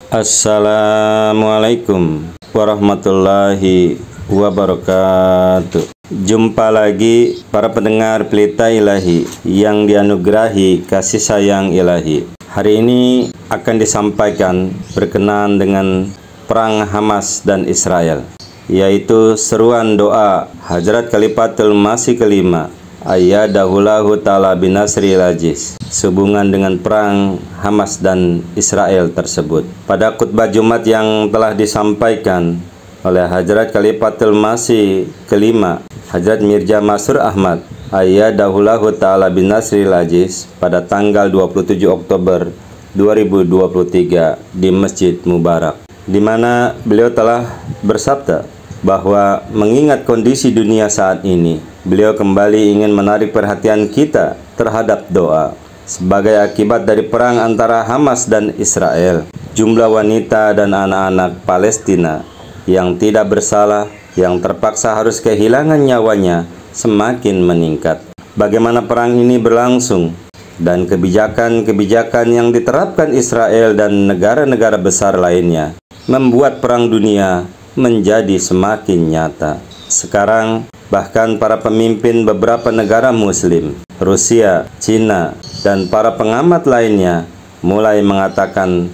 Assalamualaikum warahmatullahi wabarakatuh. Jumpa lagi para pendengar Pelita Ilahi yang dianugerahi kasih sayang ilahi. Hari ini akan disampaikan berkenaan dengan perang Hamas dan Israel, yaitu seruan doa Hadrat Khalifatul Masih kelima ayyadahullahu ta'ala binasril aziz sehubungan dengan perang Hamas dan Israel tersebut. Pada khutbah Jumat yang telah disampaikan oleh Hadrat Khalifatul Masih kelima Hadrat Mirza Masroor Ahmad ayyadahullahu ta'ala binasril aziz pada tanggal 27 Oktober 2023 di Masjid Mubarak, di mana beliau telah bersabda bahwa mengingat kondisi dunia saat ini, beliau kembali ingin menarik perhatian kita terhadap doa. Sebagai akibat dari perang antara Hamas dan Israel, jumlah wanita dan anak-anak Palestina yang tidak bersalah, yang terpaksa harus kehilangan nyawanya, semakin meningkat. Bagaimana perang ini berlangsung dan kebijakan-kebijakan yang diterapkan Israel dan negara-negara besar lainnya membuat perang dunia menjadi semakin nyata. Sekarang bahkan para pemimpin beberapa negara muslim, Rusia, Cina, dan para pengamat lainnya mulai mengatakan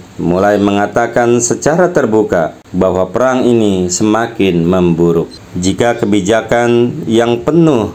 secara terbuka bahwa perang ini semakin memburuk. Jika kebijakan yang penuh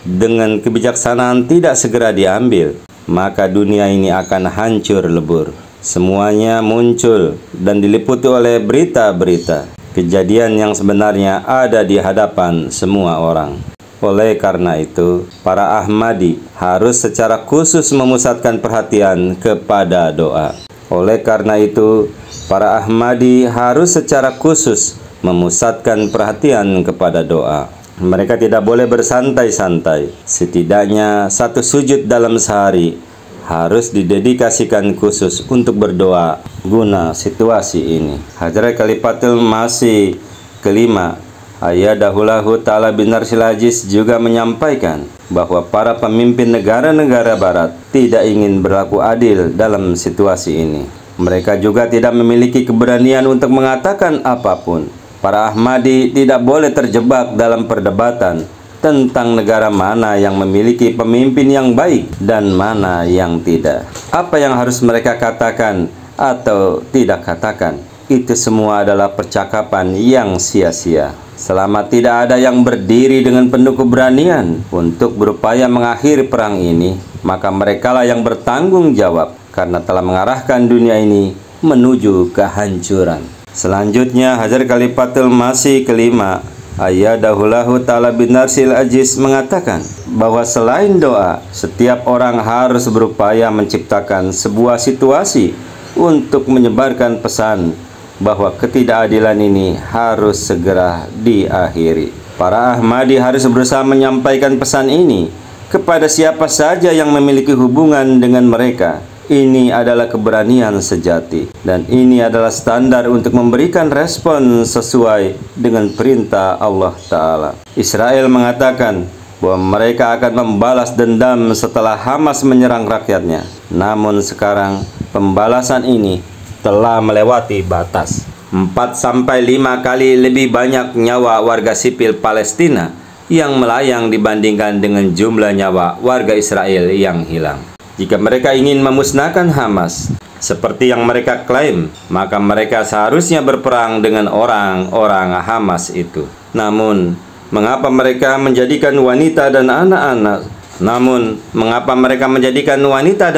dengan kebijaksanaan tidak segera diambil, maka dunia ini akan hancur lebur. Semuanya muncul dan diliputi oleh berita-berita kejadian yang sebenarnya ada di hadapan semua orang. Oleh karena itu, para Ahmadi harus secara khusus memusatkan perhatian kepada doa. Oleh karena itu, para Ahmadi harus secara khusus memusatkan perhatian kepada doa. Mereka tidak boleh bersantai-santai. Setidaknya satu sujud dalam sehari harus didedikasikan khusus untuk berdoa guna situasi ini. Hadrat Khalifatul Masih kelima ayyadahullahu ta'ala binasril aziz juga menyampaikan bahwa para pemimpin negara-negara barat tidak ingin berlaku adil dalam situasi ini. Mereka juga tidak memiliki keberanian untuk mengatakan apapun. Para Ahmadi tidak boleh terjebak dalam perdebatan tentang negara mana yang memiliki pemimpin yang baik dan mana yang tidak. Apa yang harus mereka katakan atau tidak katakan, itu semua adalah percakapan yang sia-sia. Selama tidak ada yang berdiri dengan penuh keberanian untuk berupaya mengakhiri perang ini, maka merekalah yang bertanggung jawab karena telah mengarahkan dunia ini menuju kehancuran. Selanjutnya, Hadrat Khalifatul Masih kelima ayyadahullahu ta'ala binasril aziz mengatakan bahwa selain doa, setiap orang harus berupaya menciptakan sebuah situasi untuk menyebarkan pesan bahwa ketidakadilan ini harus segera diakhiri. Para Ahmadi harus berusaha menyampaikan pesan ini kepada siapa saja yang memiliki hubungan dengan mereka. Ini adalah keberanian sejati, dan ini adalah standar untuk memberikan respon sesuai dengan perintah Allah Ta'ala. Israel mengatakan bahwa mereka akan membalas dendam setelah Hamas menyerang rakyatnya. Namun sekarang pembalasan ini telah melewati batas. 4-5 kali lebih banyak nyawa warga sipil Palestina yang melayang dibandingkan dengan jumlah nyawa warga Israel yang hilang. Jika mereka ingin memusnahkan Hamas seperti yang mereka klaim, maka mereka seharusnya berperang dengan orang-orang Hamas itu. Namun, mengapa mereka menjadikan wanita dan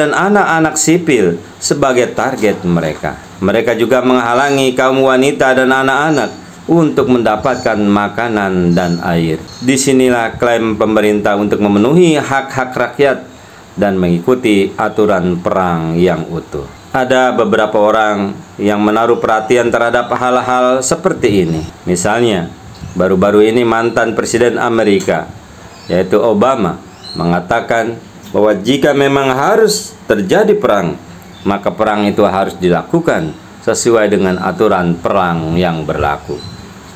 anak-anak sipil sebagai target mereka? Mereka juga menghalangi kaum wanita dan anak-anak untuk mendapatkan makanan dan air. Disinilah klaim pemerintah untuk memenuhi hak-hak rakyat dan mengikuti aturan perang yang utuh. Ada beberapa orang yang menaruh perhatian terhadap hal-hal seperti ini. Misalnya, baru-baru ini mantan Presiden Amerika, yaitu Obama, mengatakan bahwa jika memang harus terjadi perang, maka perang itu harus dilakukan sesuai dengan aturan perang yang berlaku.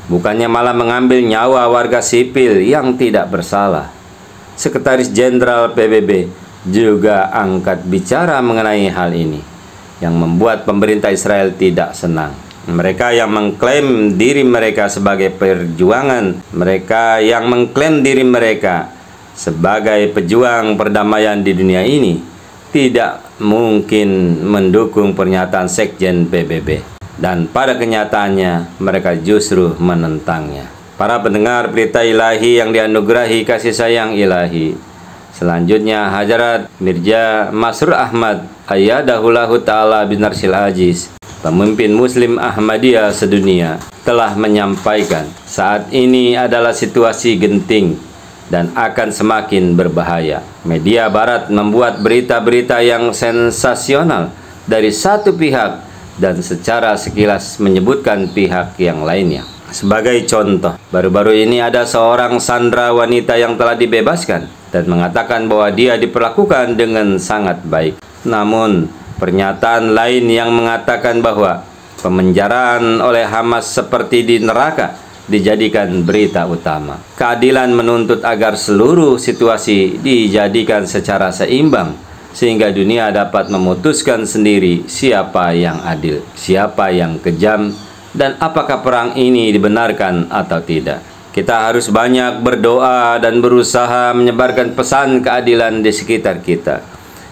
Bukannya malah mengambil nyawa warga sipil yang tidak bersalah. Sekretaris Jenderal PBB juga angkat bicara mengenai hal ini. yang membuat pemerintah Israel tidak senang. Mereka yang mengklaim diri mereka sebagai perjuangan, mereka yang mengklaim diri mereka sebagai pejuang perdamaian di dunia ini, tidak mungkin mendukung pernyataan Sekjen PBB. Dan pada kenyataannya mereka justru menentangnya. Para pendengar berita ilahi yang dianugerahi kasih sayang ilahi, selanjutnya Hadrat Mirza Masroor Ahmad Ayyadahullahu Ta'ala bin Arsyil Aziz, pemimpin Muslim Ahmadiyah sedunia, telah menyampaikan saat ini adalah situasi genting dan akan semakin berbahaya. Media Barat membuat berita-berita yang sensasional dari satu pihak dan secara sekilas menyebutkan pihak yang lainnya. Sebagai contoh, baru-baru ini ada seorang sandera wanita yang telah dibebaskan dan mengatakan bahwa dia diperlakukan dengan sangat baik. Namun, pernyataan lain yang mengatakan bahwa pemenjaraan oleh Hamas seperti di neraka dijadikan berita utama. Keadilan menuntut agar seluruh situasi dijadikan secara seimbang, sehingga dunia dapat memutuskan sendiri siapa yang adil, siapa yang kejam, dan apakah perang ini dibenarkan atau tidak. Kita harus banyak berdoa dan berusaha menyebarkan pesan keadilan di sekitar kita.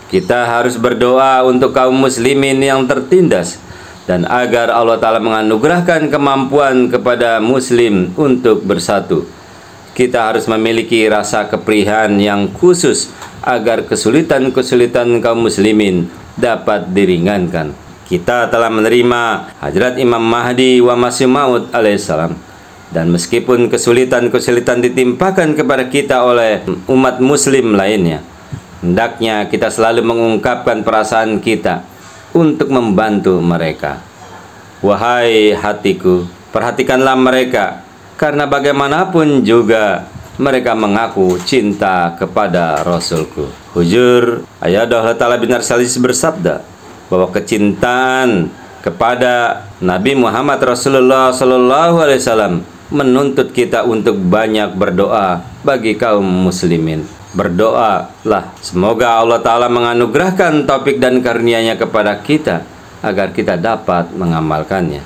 Kita harus berdoa untuk kaum muslimin yang tertindas, dan agar Allah Ta'ala menganugerahkan kemampuan kepada muslim untuk bersatu. Kita harus memiliki rasa keprihan yang khusus agar kesulitan-kesulitan kaum muslimin dapat diringankan. Kita telah menerima Hadrat Imam Mahdi wa Masih Maud alaihissalam, dan meskipun kesulitan-kesulitan ditimpakan kepada kita oleh umat muslim lainnya, hendaknya kita selalu mengungkapkan perasaan kita untuk membantu mereka. Wahai hatiku, perhatikanlah mereka, karena bagaimanapun juga mereka mengaku cinta kepada Rasulku. Hujur Ayyadahullahu Ta'ala bin Arsyil Aziz bersabda bahwa kecintaan kepada Nabi Muhammad Rasulullah SAW menuntut kita untuk banyak berdoa bagi kaum muslimin. Berdoalah semoga Allah Ta'ala menganugerahkan taufik dan karunia-Nya kepada kita agar kita dapat mengamalkannya.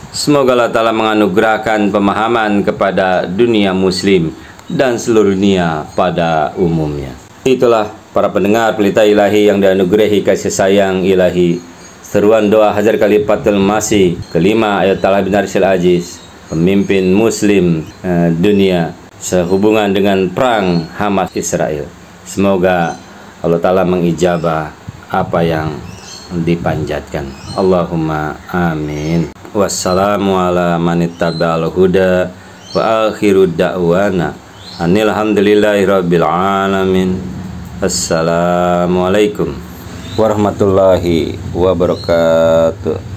Semoga Allah Ta'ala menganugerahkan pemahaman kepada dunia muslim dan seluruh dunia pada umumnya. Itulah para pendengar pelita ilahi yang dianugerahi kasih sayang ilahi, seruan doa Hajar Khalifatul Masih kelima Ayatullah bin Arsyil Aziz, pemimpin muslim dunia, sehubungan dengan perang Hamas Israel. Semoga Allah Ta'ala mengijabah apa yang dipanjatkan. Allahumma amin. Wassalamu ala manittaba'al huda wa akhiru da'wana anilhamdulillahi rabbil alamin. Assalamualaikum warahmatullahi wabarakatuh.